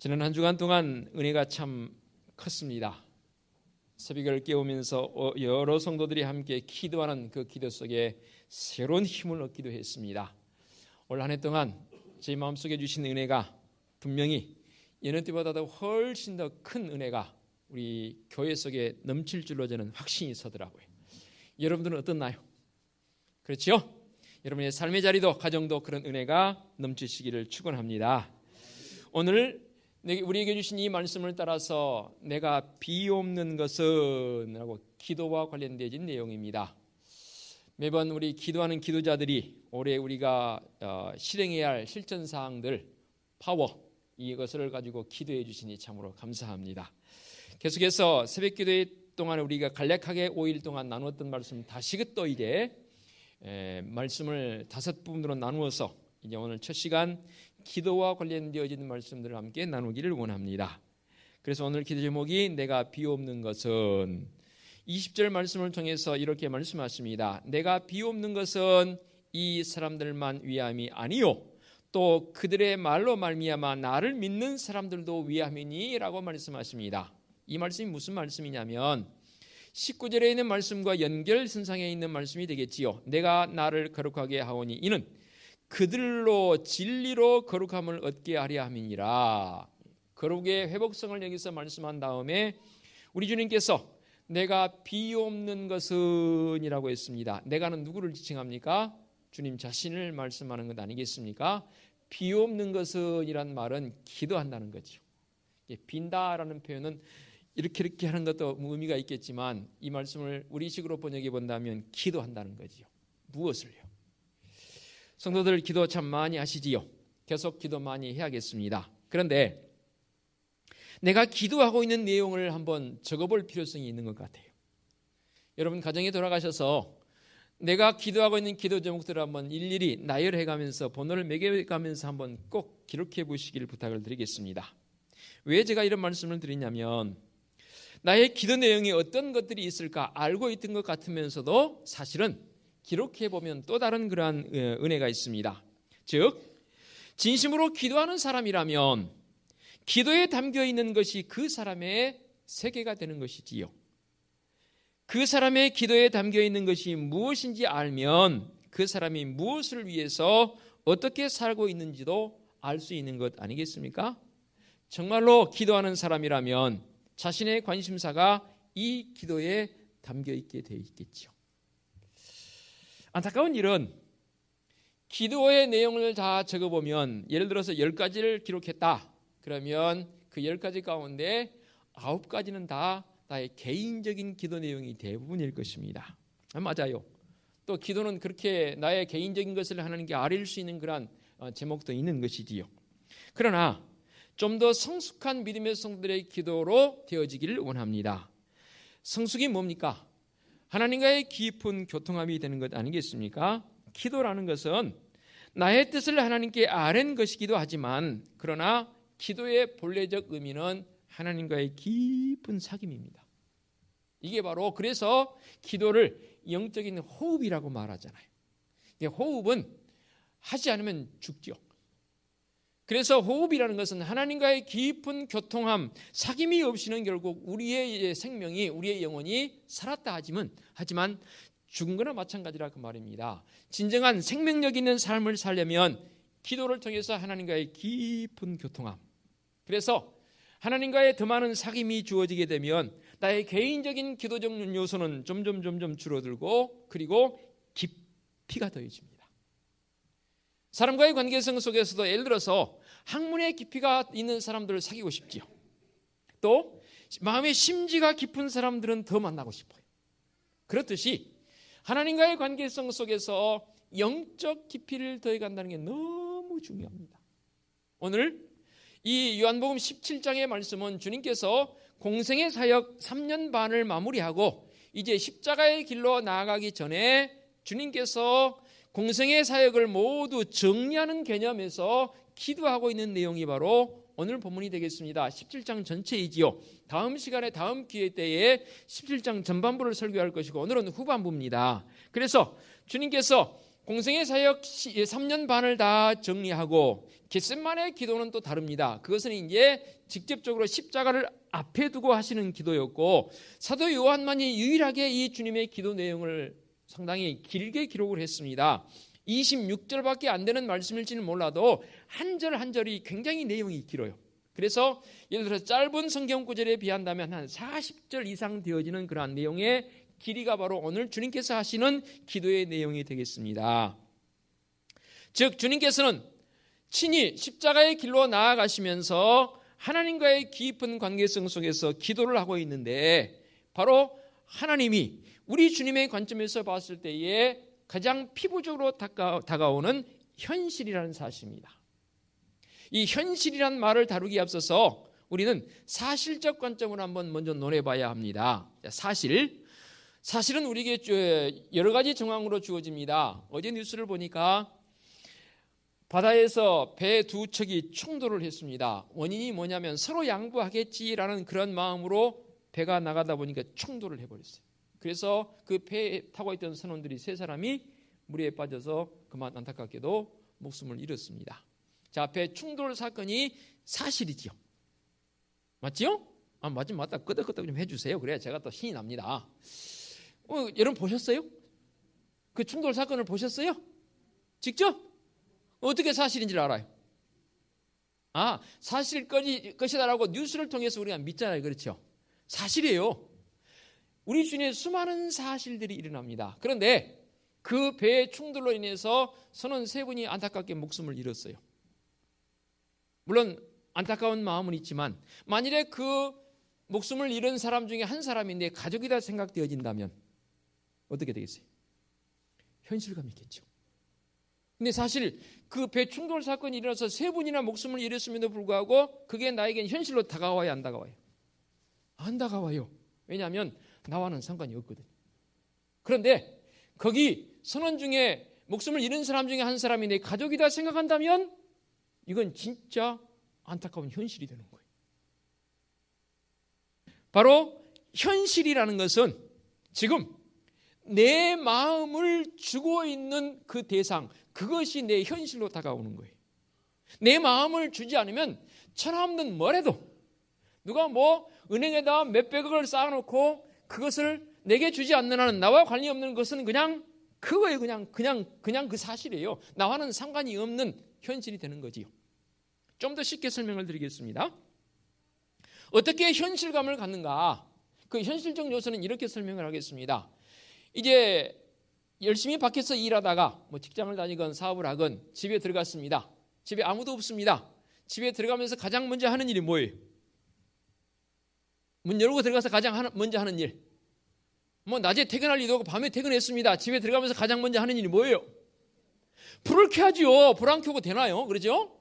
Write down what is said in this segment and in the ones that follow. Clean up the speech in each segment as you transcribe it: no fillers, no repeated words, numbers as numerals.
지난 한 주간 동안 은혜가 참 컸습니다. 새벽을 깨우면서 여러 성도들이 함께 기도하는 그 기도 속에 새로운 힘을 얻기도 했습니다. 올 한 해 동안 제 마음속에 주신 은혜가 분명히 여느 때보다도 훨씬 더 큰 은혜가 우리 교회 속에 넘칠 줄로 저는 확신이 서더라고요. 여러분들은 어떻나요? 그렇죠? 여러분의 삶의 자리도 가정도 그런 은혜가 넘치시기를 축원합니다. 오늘 우리에게 주신 이 말씀을 따라서 내가 비옵는 것은 라고 기도와 관련된 내용입니다. 매번 우리 기도하는 기도자들이 올해 우리가 실행해야 할 실천사항들 파워 이것을 가지고 기도해 주시니 참으로 감사합니다. 계속해서 새벽 기도회 동안 우리가 간략하게 5일 동안 나누었던 말씀 다시 또 이제 말씀을 5부분으로 나누어서 이제 오늘 첫 시간 기도와 관련되어진 말씀들을 함께 나누기를 원합니다. 그래서 오늘 기도 제목이 내가 비옵는 것은 20절 말씀을 통해서 이렇게 말씀하십니다. 내가 비옵는 것은 이 사람들만 위함이 아니요 또 그들의 말로 말미암아 나를 믿는 사람들도 위함이니 라고 말씀하십니다. 이 말씀이 무슨 말씀이냐면 19절에 있는 말씀과 연결선상에 있는 말씀이 되겠지요. 내가 나를 거룩하게 하오니 이는 그들로 진리로 거룩함을 얻게 하려 함이니라. 거룩의 회복성을 여기서 말씀한 다음에 우리 주님께서 내가 비옵는 것은 이라고 했습니다. 내가는 누구를 지칭합니까? 주님 자신을 말씀하는 것 아니겠습니까? 비옵는 것은 이란 말은 기도한다는 거죠. 빈다라는 표현은 이렇게 하는 것도 의미가 있겠지만 이 말씀을 우리식으로 번역해 본다면 기도한다는 거지요. 무엇을요? 성도들 기도 참 많이 하시지요. 계속 기도 많이 해야겠습니다. 그런데 내가 기도하고 있는 내용을 한번 적어볼 필요성이 있는 것 같아요. 여러분 가정에 돌아가셔서 내가 기도하고 있는 기도 제목들을 한번 일일이 나열해가면서 번호를 매겨가면서 한번 꼭 기록해 보시기를 부탁을 드리겠습니다. 왜 제가 이런 말씀을 드리냐면 나의 기도 내용이 어떤 것들이 있을까 알고 있던 것 같으면서도 사실은 기록해보면 또 다른 그러한 은혜가 있습니다. 즉 진심으로 기도하는 사람이라면 기도에 담겨있는 것이 그 사람의 세계가 되는 것이지요. 그 사람의 기도에 담겨있는 것이 무엇인지 알면 그 사람이 무엇을 위해서 어떻게 살고 있는지도 알 수 있는 것 아니겠습니까? 정말로 기도하는 사람이라면 자신의 관심사가 이 기도에 담겨있게 되어 있겠죠. 안타까운 일은 기도의 내용을 다 적어보면 예를 들어서 10가지를 기록했다. 그러면 그 10가지 가운데 9가지는 다 나의 개인적인 기도 내용이 대부분일 것입니다. 맞아요. 또 기도는 그렇게 나의 개인적인 것을 하나님께 아뢰일 수 있는 그런 제목도 있는 것이지요. 그러나 좀 더 성숙한 믿음의 성도들의 기도로 되어지기를 원합니다. 성숙이 뭡니까? 하나님과의 깊은 교통함이 되는 것 아니겠습니까? 기도라는 것은 나의 뜻을 하나님께 아뢰는 것이기도 하지만 그러나 기도의 본래적 의미는 하나님과의 깊은 사귐입니다. 이게 바로 그래서 기도를 영적인 호흡이라고 말하잖아요. 호흡은 하지 않으면 죽죠. 그래서 호흡이라는 것은 하나님과의 깊은 교통함, 사귐이 없이는 결국 우리의 생명이, 우리의 영혼이 살았다 하지만 죽은 거나 마찬가지라 그 말입니다. 진정한 생명력 있는 삶을 살려면 기도를 통해서 하나님과의 깊은 교통함. 그래서 하나님과의 더 많은 사귐이 주어지게 되면 나의 개인적인 기도적 요소는 점점 줄어들고 그리고 깊이가 더해집니다. 사람과의 관계성 속에서도 예를 들어서 학문의 깊이가 있는 사람들을 사귀고 싶지요. 또 마음의 심지가 깊은 사람들은 더 만나고 싶어요. 그렇듯이 하나님과의 관계성 속에서 영적 깊이를 더해간다는 게 너무 중요합니다. 오늘 이 요한복음 17장의 말씀은 주님께서 공생의 사역 3년 반을 마무리하고 이제 십자가의 길로 나아가기 전에 주님께서 공생의 사역을 모두 정리하는 개념에서 기도하고 있는 내용이 바로 오늘 본문이 되겠습니다. 17장 전체이지요. 다음 시간에 다음 기회 때에 17장 전반부를 설교할 것이고 오늘은 후반부입니다. 그래서 주님께서 공생의 사역 3년 반을 다 정리하고 겟세마네 기도는 또 다릅니다. 그것은 이제 직접적으로 십자가를 앞에 두고 하시는 기도였고, 사도 요한만이 유일하게 이 주님의 기도 내용을 상당히 길게 기록을 했습니다. 26절밖에 안 되는 말씀일지는 몰라도 한 절 한 절이 굉장히 내용이 길어요. 그래서 예를 들어서 짧은 성경 구절에 비한다면 한 40절 이상 되어지는 그러한 내용의 길이가 바로 오늘 주님께서 하시는 기도의 내용이 되겠습니다. 즉 주님께서는 친히 십자가의 길로 나아가시면서 하나님과의 깊은 관계성 속에서 기도를 하고 있는데, 바로 하나님이 우리 주님의 관점에서 봤을 때에 가장 피부적으로 다가오는 현실이라는 사실입니다. 이 현실이란 말을 다루기에 앞서서 우리는 사실적 관점으로 한번 먼저 논해봐야 합니다. 사실은 우리에게 여러 가지 정황으로 주어집니다. 어제 뉴스를 보니까 바다에서 배 두 척이 충돌을 했습니다. 원인이 뭐냐면 서로 양보하겠지라는 그런 마음으로 배가 나가다 보니까 충돌을 해버렸어요. 그래서 그 배에 타고 있던 선원들이 3사람이 물에 빠져서 그만 안타깝게도 목숨을 잃었습니다. 자, 배 충돌 사건이 사실이지요. 맞지요? 맞다. 끄덕끄덕 좀 해주세요. 그래야 제가 또 신이 납니다. 여러분 보셨어요? 그 충돌 사건을 보셨어요? 직접? 어떻게 사실인지를 알아요? 사실 것이다라고 뉴스를 통해서 우리가 믿잖아요. 그렇죠? 사실이에요. 우리 주변에 수많은 사실들이 일어납니다. 그런데 그 배의 충돌로 인해서 선원 3분이 안타깝게 목숨을 잃었어요. 물론 안타까운 마음은 있지만 만일에 그 목숨을 잃은 사람 중에 한 사람이 내 가족이다 생각되어진다면 어떻게 되겠어요? 현실감이 있겠죠. 근데 사실 그 배 충돌 사건이 일어나서 3분이나 목숨을 잃었음에도 불구하고 그게 나에겐 현실로 다가와야 안 다가와요? 안 다가와요. 왜냐하면 나와는 상관이 없거든요. 그런데 거기 선원 중에 목숨을 잃은 사람 중에 한 사람이 내 가족이다 생각한다면 이건 진짜 안타까운 현실이 되는 거예요. 바로 현실이라는 것은 지금 내 마음을 주고 있는 그 대상, 그것이 내 현실로 다가오는 거예요. 내 마음을 주지 않으면 천하없는 뭐래도 누가 은행에다 몇백억을 쌓아놓고 그것을 내게 주지 않는 한은 나와 관련이 없는 것은 그냥 그거예요. 그냥 그 사실이에요. 나와는 상관이 없는 현실이 되는 거지요. 좀 더 쉽게 설명을 드리겠습니다. 어떻게 현실감을 갖는가? 그 현실적 요소는 이렇게 설명을 하겠습니다. 이제 열심히 밖에서 일하다가 직장을 다니건 사업을 하건 집에 들어갔습니다. 집에 아무도 없습니다. 집에 들어가면서 가장 먼저 하는 일이 뭐예요? 문 열고 들어가서 가장 먼저 하는 일. 낮에 퇴근할 일도 없고 밤에 퇴근했습니다. 집에 들어가면서 가장 먼저 하는 일이 뭐예요? 불을 켜야죠. 불 안 켜고 되나요? 그러죠?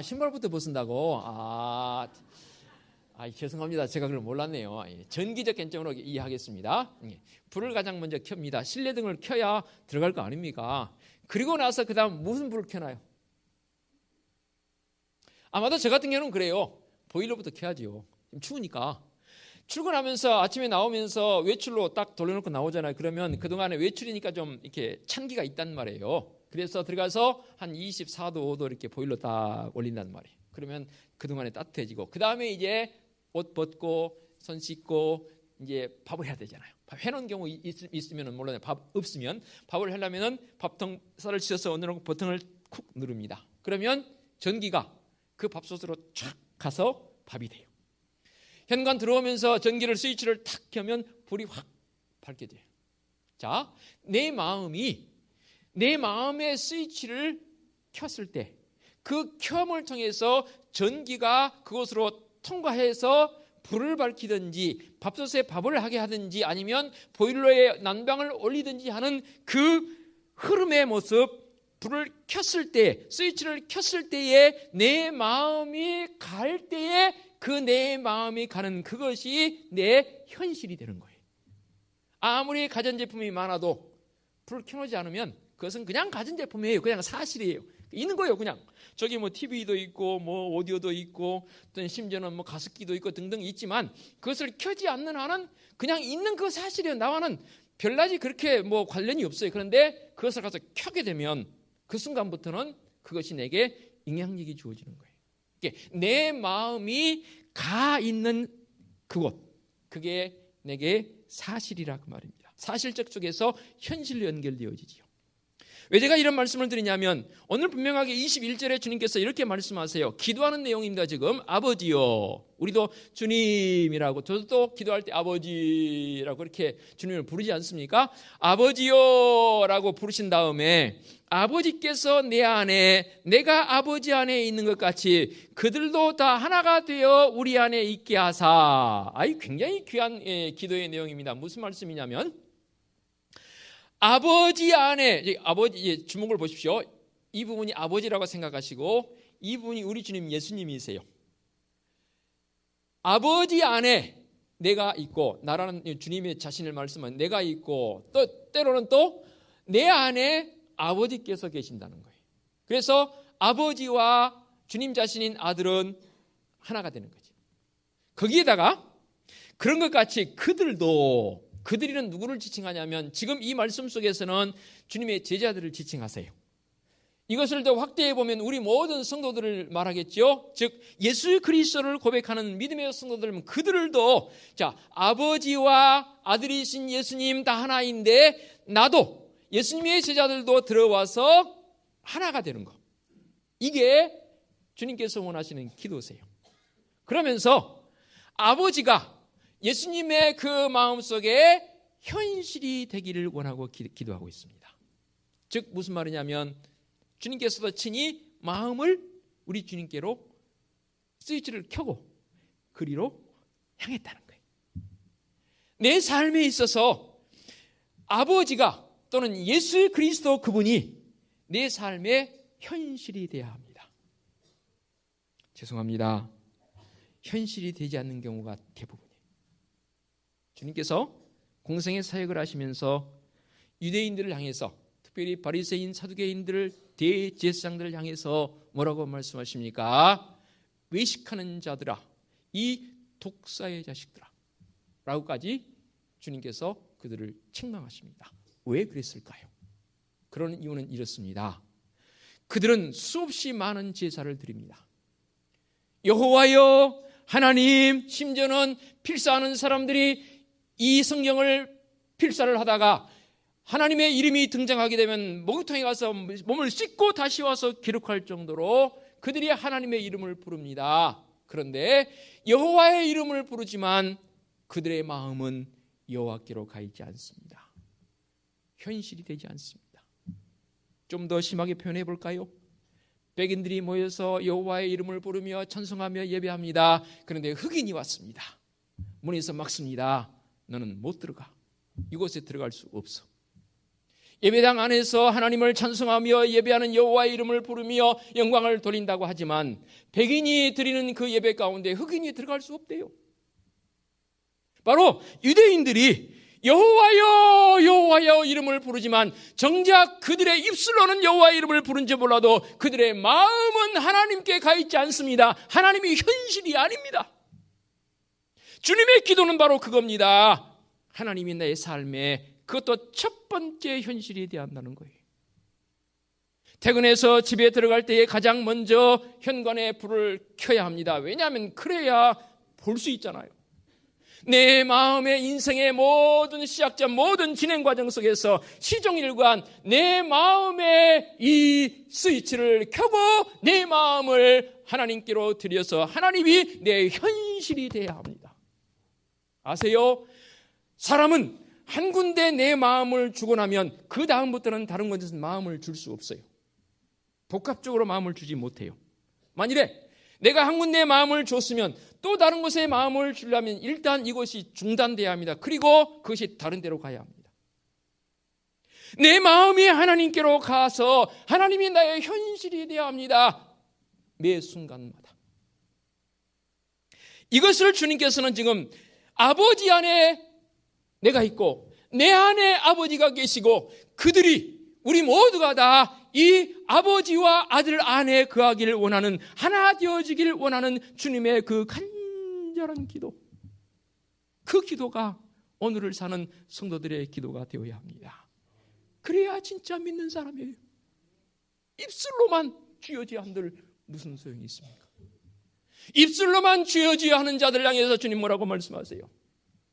신발부터 벗는다고? 죄송합니다. 제가 그걸 몰랐네요. 전기적 관점으로 이해하겠습니다. 불을 가장 먼저 켭니다. 실내등을 켜야 들어갈 거 아닙니까? 그리고 나서 그 다음 무슨 불을 켜나요? 아마도 저 같은 경우는 그래요. 보일러부터 켜야죠. 추우니까. 출근하면서 아침에 나오면서 외출로 딱 돌려놓고 나오잖아요. 그러면 그동안에 외출이니까 좀 이렇게 찬기가 있단 말이에요. 그래서 들어가서 한 24도, 5도 이렇게 보일러 딱 올린단 말이에요. 그러면 그동안에 따뜻해지고, 그 다음에 이제 옷 벗고 손 씻고 이제 밥을 해야 되잖아요. 밥 해놓은 경우 있으면 물론 밥 없으면 밥을 하려면은 밥통 쌀을 씻어서 어느 버튼을 쿡 누릅니다. 그러면 전기가 그 밥솥으로 촥 가서 밥이 돼요. 현관 들어오면서 전기를 스위치를 탁 켜면 불이 확 밝게 돼요. 자, 내 마음의 스위치를 켰을 때 그 켬을 통해서 전기가 그곳으로 통과해서 불을 밝히든지 밥솥에 밥을 하게 하든지 아니면 보일러에 난방을 올리든지 하는 그 흐름의 모습, 불을 켰을 때, 스위치를 켰을 때에 내 마음이 갈 때에 그 내 마음이 가는 그것이 내 현실이 되는 거예요. 아무리 가전제품이 많아도 불을 켜놓지 않으면 그것은 그냥 가전제품이에요. 그냥 사실이에요. 있는 거예요. 그냥 저기 TV도 있고 오디오도 있고 또 심지어는 가습기도 있고 등등 있지만 그것을 켜지 않는 한은 그냥 있는 그 사실이에요. 나와는 별다지 그렇게 뭐 관련이 없어요. 그런데 그것을 가서 켜게 되면 그 순간부터는 그것이 내게 영향력이 주어지는 거예요. 내 마음이 가 있는 그곳, 그게 내게 사실이라 그 말입니다. 사실적 쪽에서 현실로 연결되어지지요. 왜 제가 이런 말씀을 드리냐면 오늘 분명하게 21절에 주님께서 이렇게 말씀하세요. 기도하는 내용입니다. 지금 아버지요, 우리도 주님이라고, 저도 기도할 때 아버지라고 이렇게 주님을 부르지 않습니까? 아버지요라고 부르신 다음에 아버지께서 내 안에, 내가 아버지 안에 있는 것 같이 그들도 다 하나가 되어 우리 안에 있게 하사. 굉장히 귀한 기도의 내용입니다. 무슨 말씀이냐면 아버지 안에, 아버지 주목을 보십시오. 이 부분이 아버지라고 생각하시고 이 부분이 우리 주님 예수님이세요. 아버지 안에 내가 있고, 나라는 주님의 자신을 말씀하는 내가 있고, 또 때로는 또 내 안에 아버지께서 계신다는 거예요. 그래서 아버지와 주님 자신인 아들은 하나가 되는 거죠. 거기에다가 그런 것 같이 그들이는 누구를 지칭하냐면 지금 이 말씀 속에서는 주님의 제자들을 지칭하세요. 이것을 더 확대해 보면 우리 모든 성도들을 말하겠죠. 즉 예수 그리스도를 고백하는 믿음의 성도들은 그들도 아버지와 아들이신 예수님 다 하나인데 나도 예수님의 제자들도 들어와서 하나가 되는 것. 이게 주님께서 원하시는 기도세요. 그러면서 아버지가 예수님의 그 마음속에 현실이 되기를 원하고 기도하고 있습니다. 즉 무슨 말이냐면 주님께서도 친히 마음을 우리 주님께로 스위치를 켜고 그리로 향했다는 거예요. 내 삶에 있어서 아버지가 또는 예수 그리스도 그분이 내 삶의 현실이 되어야 합니다. 죄송합니다. 현실이 되지 않는 경우가 대부분이에요. 주님께서 공생의 사역을 하시면서 유대인들을 향해서, 특별히 바리새인 사두개인들을, 대제사장들을 향해서 뭐라고 말씀하십니까? 외식하는 자들아, 이 독사의 자식들아 라고까지 주님께서 그들을 책망하십니다. 왜 그랬을까요? 그런 이유는 이렇습니다. 그들은 수없이 많은 제사를 드립니다. 여호와여 하나님, 심지어는 필사하는 사람들이 이 성경을 필사를 하다가 하나님의 이름이 등장하게 되면 목욕탕에 가서 몸을 씻고 다시 와서 기록할 정도로 그들이 하나님의 이름을 부릅니다. 그런데 여호와의 이름을 부르지만 그들의 마음은 여호와께로 가 있지 않습니다. 현실이 되지 않습니다. 좀 더 심하게 표현해 볼까요? 백인들이 모여서 여호와의 이름을 부르며 찬송하며 예배합니다. 그런데 흑인이 왔습니다. 문에서 막습니다. 너는 못 들어가. 이곳에 들어갈 수 없어. 예배당 안에서 하나님을 찬송하며 예배하는 여호와의 이름을 부르며 영광을 돌린다고 하지만 백인이 드리는 그 예배 가운데 흑인이 들어갈 수 없대요. 바로 유대인들이 여호와여 여호와여 이름을 부르지만 정작 그들의 입술로는 여호와의 이름을 부른지 몰라도 그들의 마음은 하나님께 가 있지 않습니다. 하나님이 현실이 아닙니다. 주님의 기도는 바로 그겁니다. 하나님이 내 삶에, 그것도 첫 번째 현실이 되어야 한다는 거예요. 퇴근해서 집에 들어갈 때에 가장 먼저 현관에 불을 켜야 합니다. 왜냐하면 그래야 볼 수 있잖아요. 내 마음의 인생의 모든 시작점, 모든 진행 과정 속에서 시종일관 내 마음의 이 스위치를 켜고 내 마음을 하나님께로 드려서 하나님이 내 현실이 되어야 합니다. 아세요? 사람은 한 군데 내 마음을 주고 나면 그 다음부터는 다른 곳에서 마음을 줄 수 없어요. 복합적으로 마음을 주지 못해요. 만일에 내가 한 군데 마음을 줬으면 또 다른 곳에 마음을 주려면 일단 이것이 중단돼야 합니다. 그리고 그것이 다른 데로 가야 합니다. 내 마음이 하나님께로 가서 하나님이 나의 현실이 되어야 합니다. 매 순간마다. 이것을 주님께서는 지금 아버지 안에 내가 있고 내 안에 아버지가 계시고 그들이, 우리 모두가 다 이 아버지와 아들 안에 거하기를 원하는, 하나 되어지기를 원하는 주님의 그 간절한 기도, 그 기도가 오늘을 사는 성도들의 기도가 되어야 합니다. 그래야 진짜 믿는 사람이에요. 입술로만 주여 주여 한들 무슨 소용이 있습니까? 입술로만 주여 주여 하는 자들 향해서 주님 뭐라고 말씀하세요?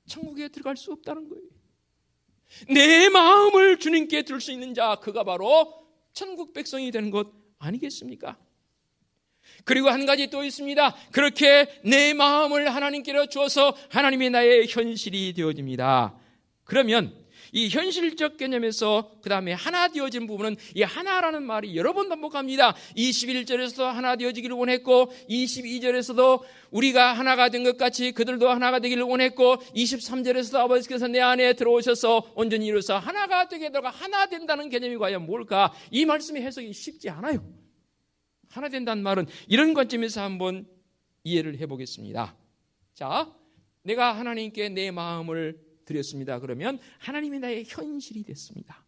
천국에 들어갈 수 없다는 거예요. 내 마음을 주님께 들 수 있는 자, 그가 바로 천국 백성이 되는 것 아니겠습니까? 그리고 한 가지 또 있습니다. 그렇게 내 마음을 하나님께로 주어서 하나님이 나의 현실이 되어집니다. 그러면 이 현실적 개념에서 그 다음에 하나 되어진 부분은 이 하나라는 말이 여러 번 반복합니다. 21절에서도 하나 되어지기를 원했고 22절에서도 우리가 하나가 된 것 같이 그들도 하나가 되기를 원했고 23절에서도 아버지께서 내 안에 들어오셔서 온전히 이루어서 하나가 되게 되다가 하나 된다는 개념이 과연 뭘까? 이 말씀의 해석이 쉽지 않아요. 하나 된다는 말은 이런 관점에서 한번 이해를 해보겠습니다. 자, 내가 하나님께 내 마음을 드렸습니다. 그러면 하나님이 나의 현실이 됐습니다.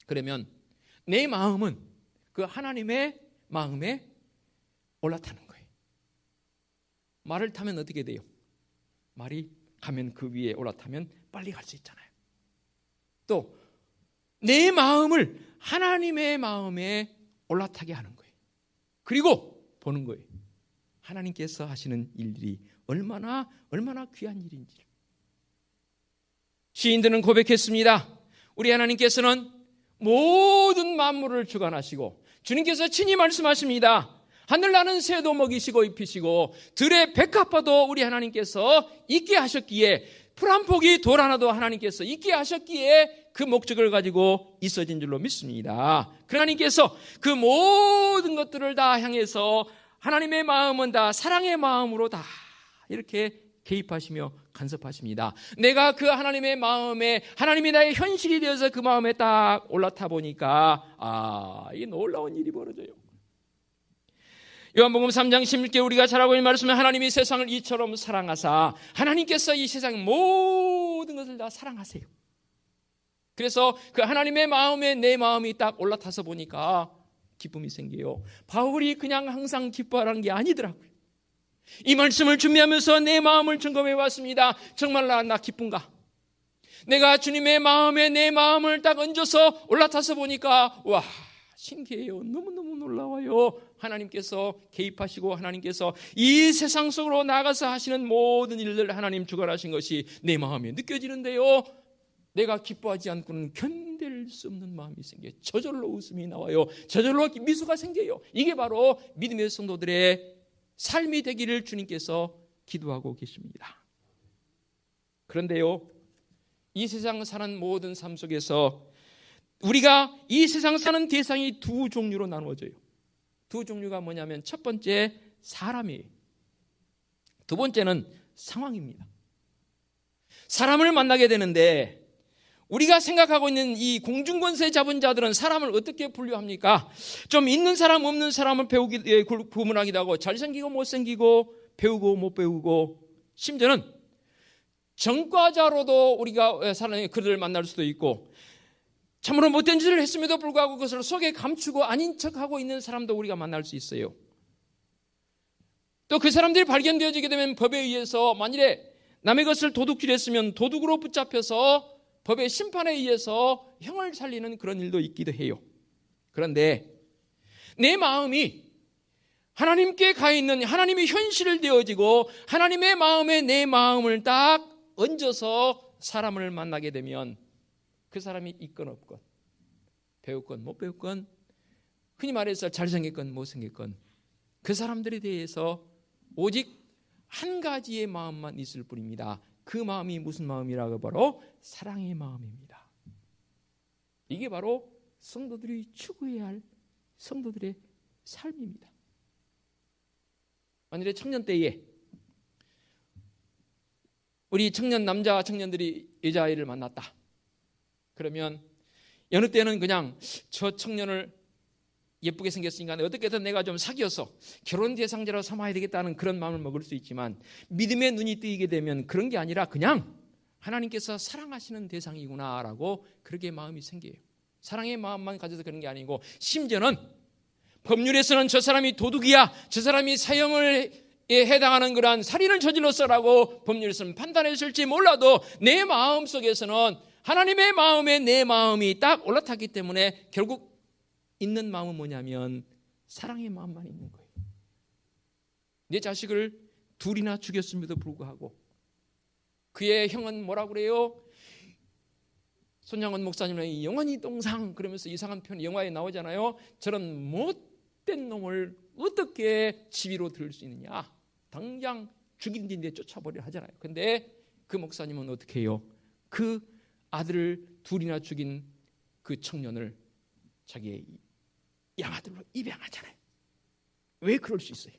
그러면 내 마음은 그 하나님의 마음에 올라타는 거예요. 말을 타면 어떻게 돼요? 말이 가면 그 위에 올라타면 빨리 갈 수 있잖아요. 또 내 마음을 하나님의 마음에 올라타게 하는 거예요. 그리고 보는 거예요. 하나님께서 하시는 일들이 얼마나 귀한 일인지를. 시인들은 고백했습니다. 우리 하나님께서는 모든 만물을 주관하시고 주님께서 친히 말씀하십니다. 하늘 나는 새도 먹이시고 입히시고 들의 백합화도 우리 하나님께서 있게 하셨기에 풀 한 폭이 돌 하나도 하나님께서 있게 하셨기에 그 목적을 가지고 있어진 줄로 믿습니다. 그 하나님께서 그 모든 것들을 다 향해서 하나님의 마음은 다 사랑의 마음으로 다 이렇게 개입하시며 간섭하십니다. 내가 그 하나님의 마음에 하나님이 나의 현실이 되어서 그 마음에 딱 올라타 보니까 이 놀라운 일이 벌어져요. 요한복음 3장 16절 우리가 잘 알고 있는 말씀은 하나님이 세상을 이처럼 사랑하사 하나님께서 이 세상 모든 것을 다 사랑하세요. 그래서 그 하나님의 마음에 내 마음이 딱 올라타서 보니까 기쁨이 생겨요. 바울이 그냥 항상 기뻐하라는 게 아니더라고요. 이 말씀을 준비하면서 내 마음을 점검해 왔습니다. 정말 나 기쁜가? 내가 주님의 마음에 내 마음을 딱 얹어서 올라타서 보니까 와, 신기해요. 너무너무 놀라워요. 하나님께서 개입하시고 하나님께서 이 세상 속으로 나가서 하시는 모든 일들 하나님 주관하신 것이 내 마음에 느껴지는데요. 내가 기뻐하지 않고는 견딜 수 없는 마음이 생겨요. 저절로 웃음이 나와요. 저절로 미소가 생겨요. 이게 바로 믿음의 성도들의 삶이 되기를 주님께서 기도하고 계십니다. 그런데요, 이 세상 사는 모든 삶 속에서 우리가 이 세상 사는 대상이 두 종류로 나누어져요. 두 종류가 뭐냐면 첫 번째 사람이에요. 두 번째는 상황입니다. 사람을 만나게 되는데 우리가 생각하고 있는 이 공중권세 잡은 자들은 사람을 어떻게 분류합니까? 좀 있는 사람 없는 사람을 구분하기도 하고 잘생기고 못생기고 배우고 못 배우고 심지어는 전과자로도 우리가 사람의 그들을 만날 수도 있고 참으로 못된 짓을 했음에도 불구하고 그것을 속에 감추고 아닌 척하고 있는 사람도 우리가 만날 수 있어요. 또 그 사람들이 발견되어지게 되면 법에 의해서 만일에 남의 것을 도둑질했으면 도둑으로 붙잡혀서 법의 심판에 의해서 형을 살리는 그런 일도 있기도 해요. 그런데 내 마음이 하나님께 가 있는 하나님이 현실을 되어지고 하나님의 마음에 내 마음을 딱 얹어서 사람을 만나게 되면 그 사람이 있건 없건 배웠건 못 배웠건 흔히 말해서 잘생겼건 못생겼건 그 사람들에 대해서 오직 한 가지의 마음만 있을 뿐입니다. 그 마음이 무슨 마음이라고 바로 사랑의 마음입니다. 이게 바로 성도들이 추구해야 할 성도들의 삶입니다. 만일에 청년 때에 우리 청년 남자 청년들이 여자아이를 만났다. 그러면 여느 때는 그냥 저 청년을 예쁘게 생겼으니까 어떻게든 내가 좀 사귀어서 결혼 대상자로 삼아야 되겠다는 그런 마음을 먹을 수 있지만 믿음의 눈이 뜨이게 되면 그런 게 아니라 그냥 하나님께서 사랑하시는 대상이구나라고 그렇게 마음이 생겨요. 사랑의 마음만 가져서 그런 게 아니고 심지어는 법률에서는 저 사람이 도둑이야, 저 사람이 사형을 해당하는 그러한 살인을 저질렀어라고 법률에서는 판단했을지 몰라도 내 마음 속에서는 하나님의 마음에 내 마음이 딱 올라탔기 때문에 결국 있는 마음은 뭐냐면 사랑의 마음만 있는 거예요. 내 자식을 둘이나 죽였음에도 불구하고 그의 형은 뭐라고 그래요? 손양원 목사님은 영원히 동상 그러면서 이상한 표현 영화에 나오잖아요. 저런 못된 놈을 어떻게 지위로 들을 수 있느냐, 당장 죽인 뒤에 쫓아버리려 하잖아요. 근데 그 목사님은 어떻게 해요? 그 아들을 둘이나 죽인 그 청년을 자기의 양아들로 입양하잖아요. 왜 그럴 수 있어요?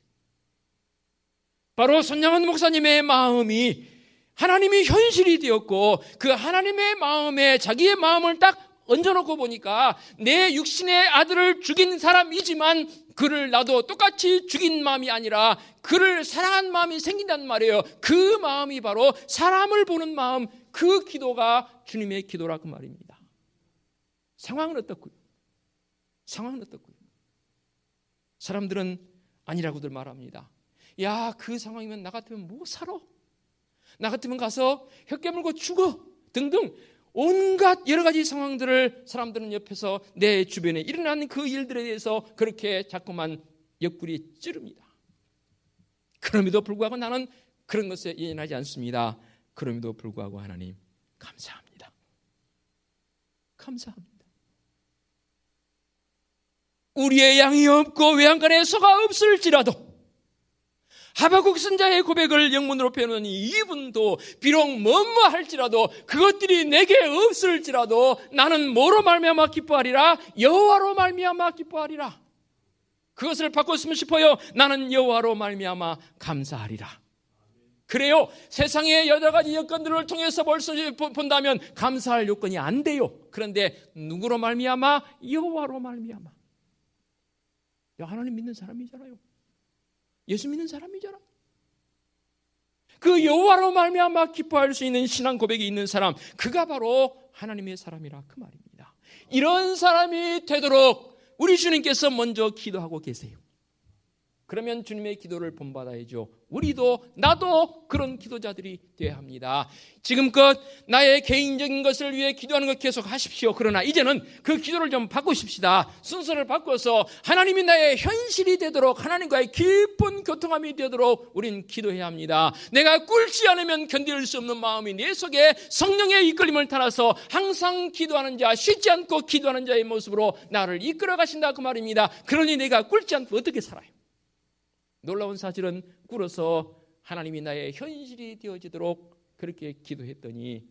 바로 손양원 목사님의 마음이 하나님이 현실이 되었고 그 하나님의 마음에 자기의 마음을 딱 얹어놓고 보니까 내 육신의 아들을 죽인 사람이지만 그를 나도 똑같이 죽인 마음이 아니라 그를 사랑한 마음이 생긴다는 말이에요. 그 마음이 바로 사람을 보는 마음, 그 기도가 주님의 기도라 그 말입니다. 상황은 어떻고요? 상황은 어떻고요? 사람들은 아니라고들 말합니다. 야, 그 상황이면 나 같으면 못 살아. 나 같으면 가서 혀 깨물고 죽어 등등 온갖 여러 가지 상황들을 사람들은 옆에서 내 주변에 일어나는 그 일들에 대해서 그렇게 자꾸만 옆구리에 찌릅니다. 그럼에도 불구하고 나는 그런 것에 예민하지 않습니다. 그럼에도 불구하고 하나님 감사합니다. 감사합니다. 우리의 양이 없고 외양간에 소가 없을지라도 하박국 선자의 고백을 영문으로 표현하니 이분도 비록 뭐뭐할지라도 그것들이 내게 없을지라도 나는 뭐로 말미암아 기뻐하리라? 여호와로 말미암아 기뻐하리라. 그것을 바꿨으면 싶어요. 나는 여호와로 말미암아 감사하리라. 그래요. 세상의 여러 가지 여건들을 통해서 본다면 감사할 요건이 안 돼요. 그런데 누구로 말미암아? 여호와로 말미암아. 하나님 믿는 사람이잖아요. 예수 믿는 사람이잖아. 그 여호와로 말미암아 기뻐할 수 있는 신앙 고백이 있는 사람, 그가 바로 하나님의 사람이라 그 말입니다. 이런 사람이 되도록 우리 주님께서 먼저 기도하고 계세요. 그러면 주님의 기도를 본받아야죠. 우리도 나도 그런 기도자들이 되어야 합니다. 지금껏 나의 개인적인 것을 위해 기도하는 것 계속 하십시오. 그러나 이제는 그 기도를 좀 바꾸십시다. 순서를 바꿔서 하나님이 나의 현실이 되도록, 하나님과의 깊은 교통함이 되도록 우리는 기도해야 합니다. 내가 꿇지 않으면 견딜 수 없는 마음이 내 속에 성령의 이끌림을 따라서 항상 기도하는 자, 쉬지 않고 기도하는 자의 모습으로 나를 이끌어 가신다 그 말입니다. 그러니 내가 꿇지 않고 어떻게 살아요? 놀라운 사실은 꿇어서 하나님이 나의 현실이 되어지도록 그렇게 기도했더니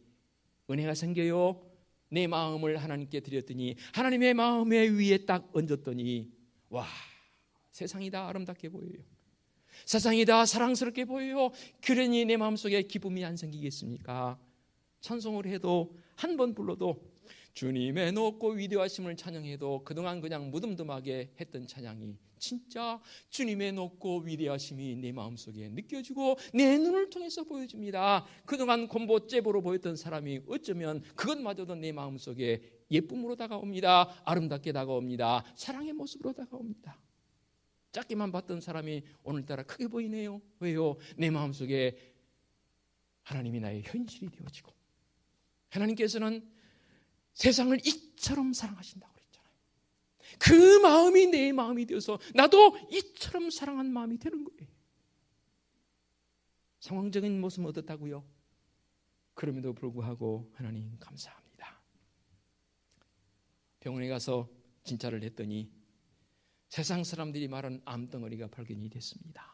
은혜가 생겨요. 내 마음을 하나님께 드렸더니 하나님의 마음의 위에 딱 얹었더니 와, 세상이 다 아름답게 보여요. 세상이 다 사랑스럽게 보여요. 그러니 내 마음속에 기쁨이 안 생기겠습니까? 찬송을 해도 한 번 불러도 주님의 높고 위대하심을 찬양해도 그동안 그냥 무덤덤하게 했던 찬양이 진짜 주님의 높고 위대하심이 내 마음속에 느껴지고 내 눈을 통해서 보여집니다. 그동안 곰보째보로 보였던 사람이 어쩌면 그것마저도 내 마음속에 예쁨으로 다가옵니다. 아름답게 다가옵니다. 사랑의 모습으로 다가옵니다. 작게만 봤던 사람이 오늘따라 크게 보이네요. 왜요? 내 마음속에 하나님이 나의 현실이 되어지고 하나님께서는 세상을 이처럼 사랑하신다고 그랬잖아요. 그 마음이 내 마음이 되어서 나도 이처럼 사랑한 마음이 되는 거예요. 상황적인 모습은 어떻다고요? 그럼에도 불구하고 하나님 감사합니다. 병원에 가서 진찰을 했더니 세상 사람들이 말하는 암덩어리가 발견이 됐습니다.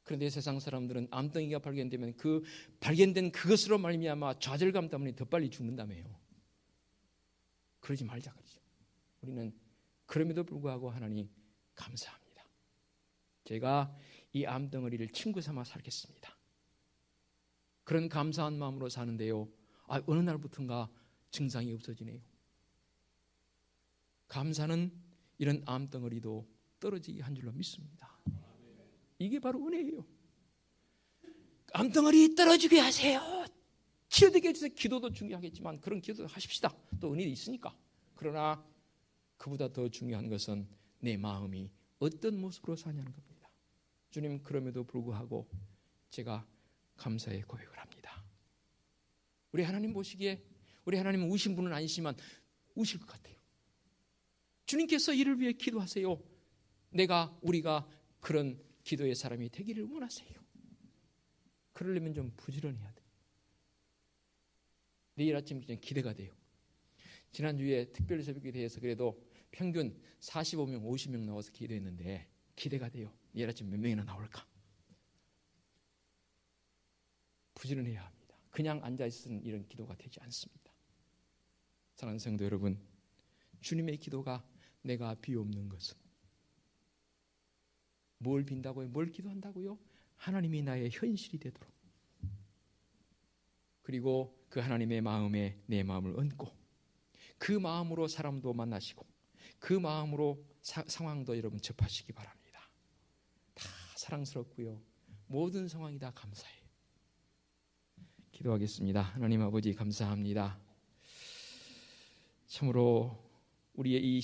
그런데 세상 사람들은 암덩이가 발견되면 그 발견된 그것으로 말미암아 좌절감 때문에 더 빨리 죽는다며요. 그러지 말자 그러죠. 우리는 그럼에도 불구하고 하나님 감사합니다. 제가 이 암덩어리를 친구 삼아 살겠습니다. 그런 감사한 마음으로 사는데요. 어느 날부터인가 증상이 없어지네요. 감사는 이런 암덩어리도 떨어지게 한 줄로 믿습니다. 이게 바로 은혜예요. 암덩어리 떨어지게 하세요. 치료되게 해주세요. 기도도 중요하겠지만 그런 기도도 하십시다. 또 은혜도 있으니까. 그러나 그보다 더 중요한 것은 내 마음이 어떤 모습으로 사냐는 겁니다. 주님, 그럼에도 불구하고 제가 감사의 고백을 합니다. 우리 하나님 보시기에 우리 하나님은 우신 분은 아니지만 우실 것 같아요. 주님께서 이를 위해 기도하세요. 우리가 그런 기도의 사람이 되기를 원하세요. 그러려면 좀 부지런해야 돼요. 내일 아침 기대가 돼요. 지난주에 특별 새벽에 대해서 그래도 평균 45명, 50명 나와서 기도했는데 기대가 돼요. 내일 아침 몇 명이나 나올까? 부지런해야 합니다. 그냥 앉아있는 이런 기도가 되지 않습니다. 사랑하는 성도 여러분, 주님의 기도가 내가 비옵는 것은 뭘 빈다고요? 뭘 기도한다고요? 하나님이 나의 현실이 되도록, 그리고 그 하나님의 마음에 내 마음을 얹고 그 마음으로 사람도 만나시고 그 마음으로 상황도 여러분 접하시기 바랍니다. 다 사랑스럽고요. 모든 상황이 다 감사해요. 기도하겠습니다. 하나님 아버지 감사합니다. 참으로 우리의 이